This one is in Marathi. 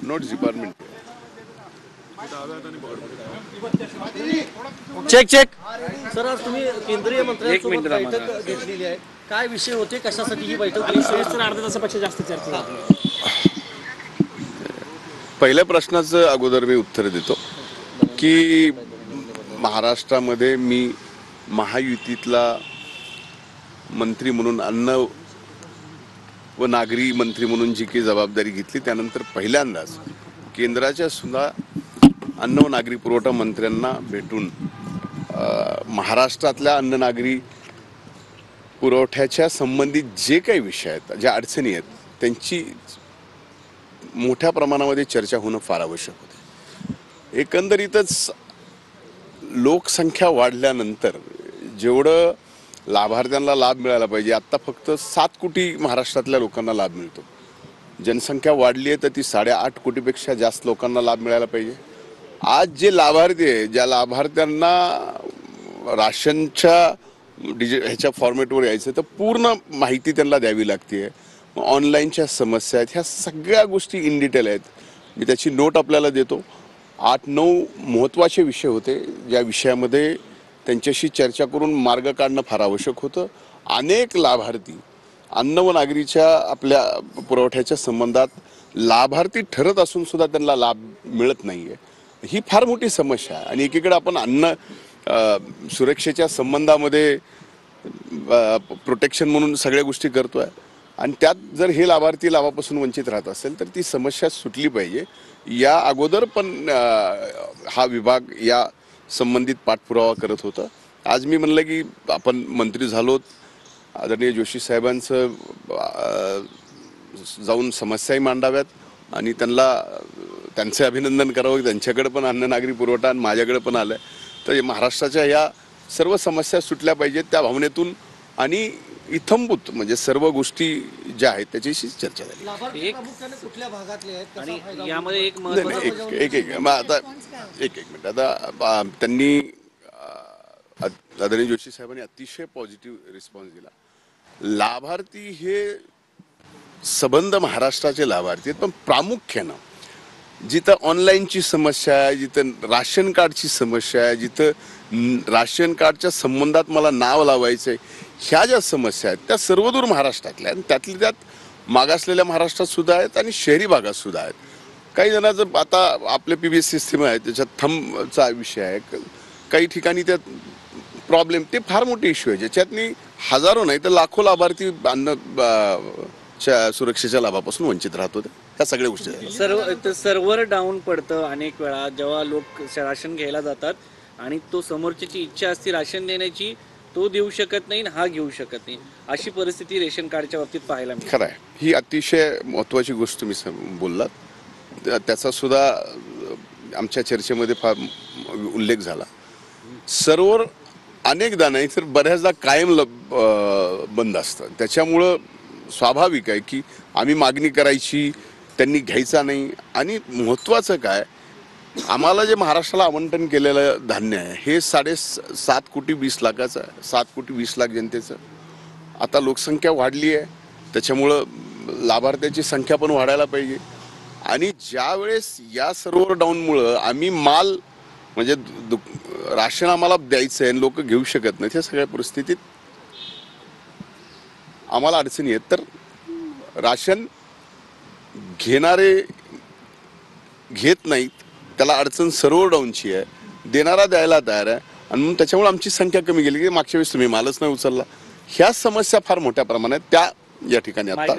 Notes department. Check check. Sir आज तुम्ही केंद्रीय मंत्र्यांसोबत बैठक घेतलेली आहे, काय विषय होते, कशासाठी ही बैठक झाली? सविस्तर अर्ध्या तासापेक्षा जास्त चर्चा झाली. पहिल्या प्रश्नाचं अगोदर मी उत्तर देतो की महाराष्ट्रामध्ये मी महायुतीतला मंत्री म्हणून अन्न व नागरी मंत्री म्हणून जी काही जबाबदारी घेतली त्यानंतर पहिल्यांदाच केंद्राच्या सुद्धा अन्न व नागरी पुरवठा मंत्र्यांना भेटून महाराष्ट्रातल्या अन्न नागरी पुरवठ्याच्या संबंधित जे काही विषय आहेत, ज्या अडचणी आहेत, त्यांची मोठ्या प्रमाणामध्ये चर्चा होणं फार आवश्यक होते. एकंदरीतच लोकसंख्या वाढल्यानंतर जेवढं लाभार्थ्यांना लाभ मिळाला पाहिजे, आत्ता फक्त 7 कोटी महाराष्ट्रातल्या लोकांना लाभ मिळतो. जनसंख्या वाढली आहे तर ती 8.5 कोटीपेक्षा जास्त लोकांना लाभ मिळाला पाहिजे. आज जे लाभार्थी आहे, ज्या लाभार्थ्यांना राशनच्या ह्याच्या फॉर्मॅटवर यायचं तर पूर्ण माहिती त्यांना द्यावी लागते. ऑनलाईनच्या समस्या आहेत, ह्या सगळ्या गोष्टी इन डिटेल आहेत. मी त्याची नोट आपल्याला देतो. 8-9 महत्त्वाचे विषय होते, ज्या विषयामध्ये त्यांच्याशी चर्चा करून मार्ग काढणं फार आवश्यक होतं. अनेक लाभार्थी अन्न व नागरीच्या आपल्या पुरवठ्याच्या संबंधात लाभार्थी ठरत असून सुद्धा त्यांना लाभ मिळत नाही आहे. ही फार मोठी समस्या आहे. आणि एकीकडे आपण अन्न सुरक्षेच्या संबंधामध्ये प्रोटेक्शन म्हणून सगळ्या गोष्टी करतोय आणि त्यात जर हे लाभार्थी लाभापासून वंचित राहत असेल तर ती समस्या सुटली पाहिजे. या अगोदर पण हा विभाग या संबंधित पाठपुरावा करत होता. आज मी म्हणलं की आपण मंत्री झालोत, आदरणीय जोशी साहेबांचं जाऊन समस्याही मांडाव्यात आणि त्यांचे अभिनंदन करावं. त्यांच्याकडे पण अन्न नागरी पुरवठा आणि माझ्याकडे पण आलं तर महाराष्ट्राच्या या सर्व समस्या सुटल्या पाहिजेत त्या भावनेतून आणि इथंभूत म्हणजे सर्व गोष्टी ज्या आहेत त्याच्याशी चर्चा झाली. यामध्ये एक मिनिट. आता त्यांनी आदरणीय जोशी साहेबांनी अतिशय पॉझिटिव्ह रिस्पॉन्स दिला. लाभार्थी हे संबंध महाराष्ट्राचे लाभार्थी आहेत, पण प्रामुख्यानं जिथं ऑनलाईनची समस्या आहे, जिथं राशन कार्डची समस्या आहे, जिथं राशन कार्डच्या संबंधात मला नाव लावायचं आहे, ह्या ज्या समस्या आहेत त्या सर्वदूर महाराष्ट्रातल्या आणि त्यातल्या त्यात मागासलेल्या महाराष्ट्रात सुद्धा आहेत आणि शहरी भागात सुद्धा आहेत. काही जणांचं आता आपले PBS सिस्टीम आहे त्याच्यात थंबचा विषय आहे, काही ठिकाणी त्यात प्रॉब्लेम, ते फार मोठे इश्यू आहे ज्याच्यातनी हजारो नाही तर लाखो लाभार्थी अन्न सुरक्षेच्या लाभापासून वंचित राहत होते. ह्या सगळ्या गोष्टी सर्व्हर डाऊन पडतं अनेक वेळा जेव्हा लोक राशन घ्यायला जातात आणि तो समोरच्याची इच्छा असते राशन देण्याची, तो देऊ शकत नाही, हा घेऊ शकत नाही, अशी परिस्थिती रेशन कार्डच्या बाबतीत पाहायला मिळते. खरं आहे, ही अतिशय महत्त्वाची गोष्ट मी बोललात. त्याचा सुद्धा आमच्या चर्चेमध्ये फार उल्लेख झाला. सर्व्हर अनेकदा नाही तर बऱ्याचदा कायम बंद असतं. त्याच्यामुळं स्वाभाविक आहे की आम्ही मागणी करायची, त्यांनी घ्यायचा नाही. आणि महत्त्वाचं काय, आम्हाला जे महाराष्ट्राला आवंटन केलेलं धान्य आहे हे 7.5 कोटी 20 लाखाचं आहे, 7 कोटी 20 लाख जनतेचं. आता लोकसंख्या वाढली आहे त्याच्यामुळं लाभार्थ्याची संख्या पण वाढायला पाहिजे. आणि ज्या वेळेस या सर्व्हर डाऊनमुळं आम्ही माल म्हणजे राशन आम्हाला द्यायचं आहे लोक घेऊ शकत नाहीत, ह्या सगळ्या परिस्थितीत आम्हाला अडचणी आहेत. तर राशन घेणारे घेत नाहीत, त्याला अडचण सर्व्हर डाऊनची आहे, देणारा द्यायला तयार आहे आणि म्हणून त्याच्यामुळे आमची संख्या कमी गेली की मागच्या वेळेस तुम्ही मालच नाही उचलला. ह्या समस्या फार मोठ्या प्रमाणात त्या या ठिकाणी आता